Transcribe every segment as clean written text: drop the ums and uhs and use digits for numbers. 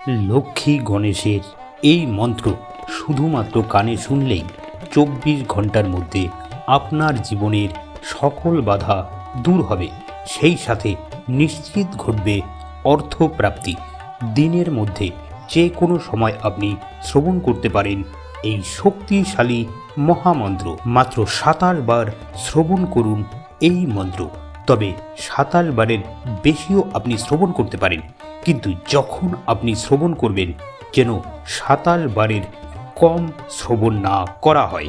লক্ষ্মী গণেশের এই মন্ত্র শুধুমাত্র কানে শুনলেই ২৪ ঘন্টার মধ্যে আপনার জীবনের সকল বাধা দূর হবে, সেই সাথে নিশ্চিত ঘটবে অর্থপ্রাপ্তি। দিনের মধ্যে যে কোনো সময় আপনি শ্রবণ করতে পারেন এই শক্তিশালী মহামন্ত্র। মাত্র ২৭ বার শ্রবণ করুন এই মন্ত্র, তবে ২৭ বারের বেশিও আপনি শ্রবণ করতে পারেন, কিন্তু যখন আপনি শ্রবণ করবেন যেন ২৭ বারের কম শ্রবণ না করা হয়।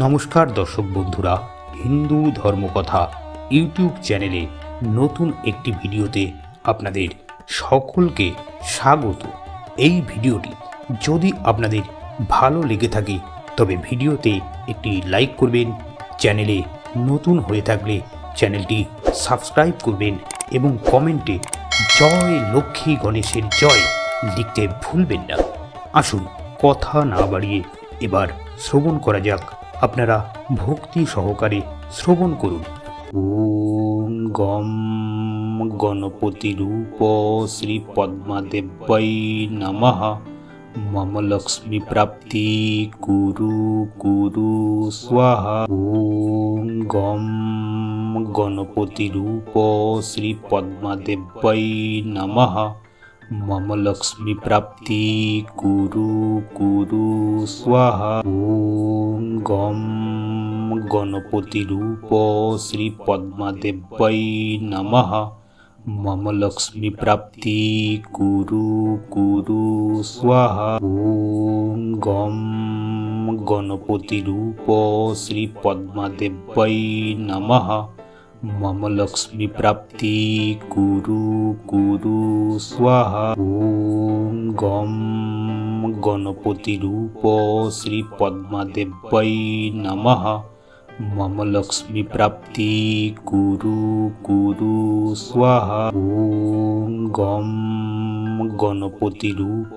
নমস্কার দর্শক বন্ধুরা, হিন্দু ধর্মকথা ইউটিউব চ্যানেলে নতুন একটি ভিডিওতে আপনাদের সকলকে স্বাগত। এই ভিডিওটি যদি আপনাদের ভালো লেগে থাকে তবে ভিডিওতে একটি লাইক করবেন, চ্যানেলে নতুন হয়ে থাকলে চ্যানেলটি সাবস্ক্রাইব করবেন এবং কমেন্টে জয় লক্ষ্মী গণেশের জয় লিখতে ভুলবেন না। আসুন কথা না বাড়িয়ে এবার শ্রবণ করা যাক। আপনারা ভক্তি সহকারে শ্রবণ করুন। ওম গম গণপতি রূপ শ্রী পদ্মাদেব্যৈ নমঃ। মম লক্ষ্মী প্রাপ্তি কুরু কুরু স্বাহা। ওম গম গণপতি রূপ শ্রী পদ্মাদেব্যৈ নমঃ। মম লক্ষ্মী প্রাপ্তি কুরু কুরু স্বাহা। ওম গম গণপতি রূপ শ্রী পদ্মাদেব্যৈ নমঃ। মম লক্ষ্মী প্রাপ্তি কুরু কুরু স্বাহা। ওম গম গণপতি রূপ শ্রী পদ্মাদেব্যৈ নমঃ। মম লক্ষ্মী প্রাপ্তি কুরু কুরু স্বাহা। ওম গম গণপতি রূপ শ্রী পদ্মাদেব্যৈ নমঃ। মম লক্ষ্মী প্রাপ্তি কুরু কুরু স্বাহা। ওম গম গণপতি রূপ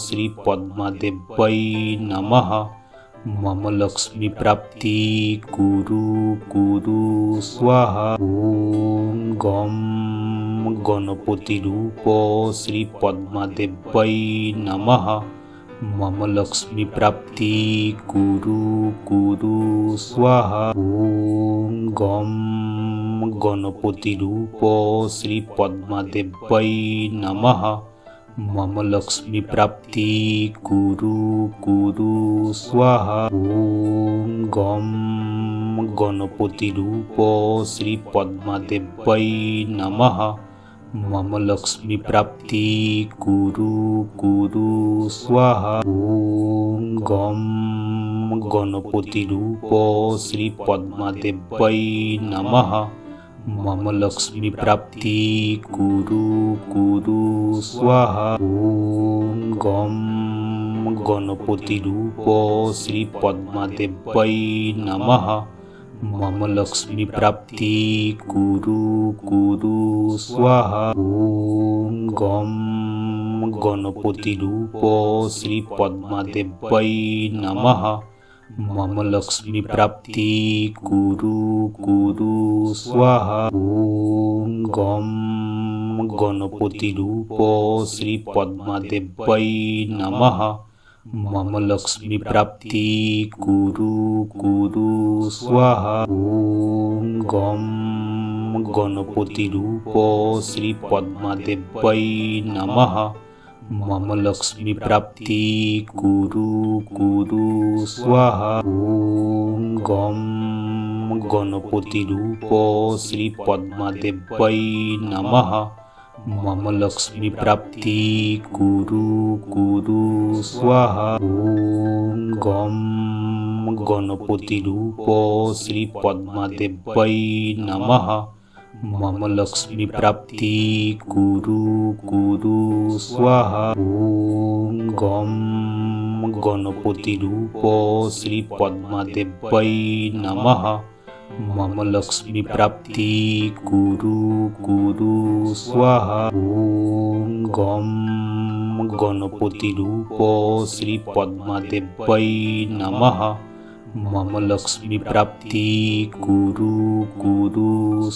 শ্রী পদ্মাদেব্যৈ নমঃ। মম লক্ষ্মী প্রাপ্তি কুরু কুরু স্বাহা। ওম গম গণপতি রূপ শ্রী পদ্মাদেব্যৈ নমঃ। মম লক্ষ্মী প্রাপ্তি কুরু কুরু স্বাহা। ওম গম গণপতি রূপ শ্রী পদ্মাদেব্যৈ নমঃ। মম লক্ষ্মী প্রাপ্তি কুরু কুরু স্বাহা। ওম গম গণপতি রূপ শ্রী পদ্মাদেব্যৈ নমঃ। মম লক্ষ্মী প্রাপ্তি কুরু কুরু স্বাহা। ওম গম গণপতি রূপ শ্রী পদ্মাদেব্যৈ নমঃ। মম লক্ষ্মী প্রাপ্তি কুরু কুরু স্বাহা। ওম গম গণপতি রূপ শ্রী পদ্মাদেব্যৈ নমঃ। মম লক্ষ্মী প্রাপ্তি কুরু কুরু স্বাহা। ওম গম গণপতি রূপ শ্রী পদ্মাদেব্যৈ নমঃ। মম লক্ষ্মী প্রাপ্তি কুরু কুরু স্বাহা। ওম গম গণপতি রূপ শ্রী পদ্মাদেব্যৈ নমঃ। মম লক্ষ্মী প্রাপ্তি কুরু কুরু স্বাহা। ওম গম গণপতি রূপ শ্রী পদ্মাদেব্যৈ নমঃ। মম লক্ষ্মী প্রাপ্তি কুরু কুরু স্বাহা। ওম গম গণপতি রূপ শ্রী পদ্মাদেব্যৈ নমঃ। মম লক্ষ্মী প্রাপ্তি কুরু কুরু স্বাহা। ওম গম গণপতি রূপ শ্রী পদ্মাদেব্যৈ নমঃ। মম লক্ষ্মী প্রাপ্তি কুরু কুরু স্বাহা। ওম গম গণপতি রূপ শ্রী পদ্মাদেব্যৈ নমঃ। মম লক্ষ্মী প্রাপ্তি কুরু কুরু স্বাহা। ওম গম গণপতি রূপ শ্রী পদ্মাদেব্যৈ নমঃ। মম লক্ষ্মী প্রাপ্তি কুরু কুরু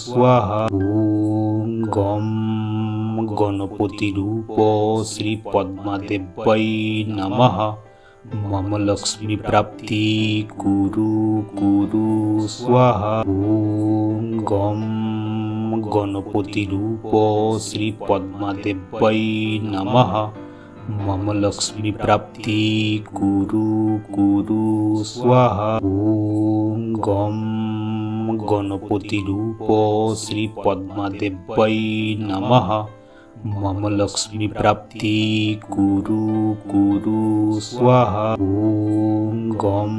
স্বাহা। ওম গম गणपतिरूप श्रीपद्मादेव्यै नमः। मम लक्ष्मीप्राप्ति कुरु कुरु स्वाहा। ॐ गं गणपतिरूप श्रीपद्मादेव्यै नमः। मम लक्ष्मीप्राप्ति कुरु कुरु स्वाहा। ॐ गं गणपतिरूप श्रीपद्मादेव्यै नमः। मम लक्ष्मीप्राप्ति कुरु कुरु स्वाहा। ॐ गं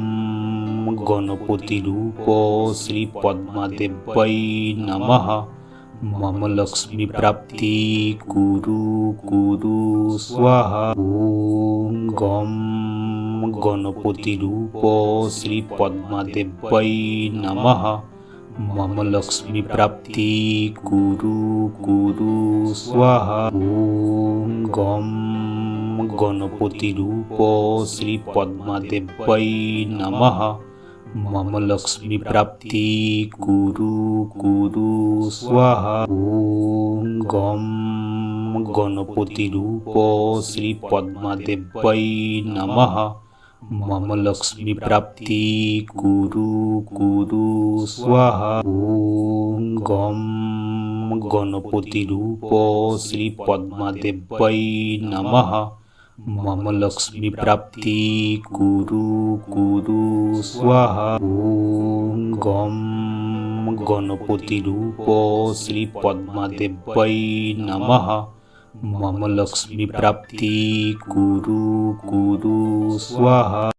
गणपतिरूप श्रीपद्मादेव्यै नमः। मम लक्ष्मीप्राप्ति कुरु कुरु स्वाहा। ॐ गं गणपतिरूप श्रीपद्मादेव्यै नमः। मम लक्ष्मीप्राप्ति कुरु कुरु स्वाहा। ॐ गं गणपतिरूप श्रीपद्मादेव्यै नमः। मम लक्ष्मीप्राप्ति कुरु कुरु स्वाहा। ॐ गं गणपतिरूप श्रीपद्मादेव्यै नमः। मम लक्ष्मीप्राप्ति कुरु कुरु स्वाहा। ॐ गं गणपतिरूप श्रीपद्मादेव्यै नमः। मम लक्ष्मीप्राप्ति कुरु कुरु स्वाहा। ॐ गं गणपतिरूप श्रीपद्मादेव्यै नमः। मम लक्ष्मीप्राप्ति कुरु कुरु स्वाहा।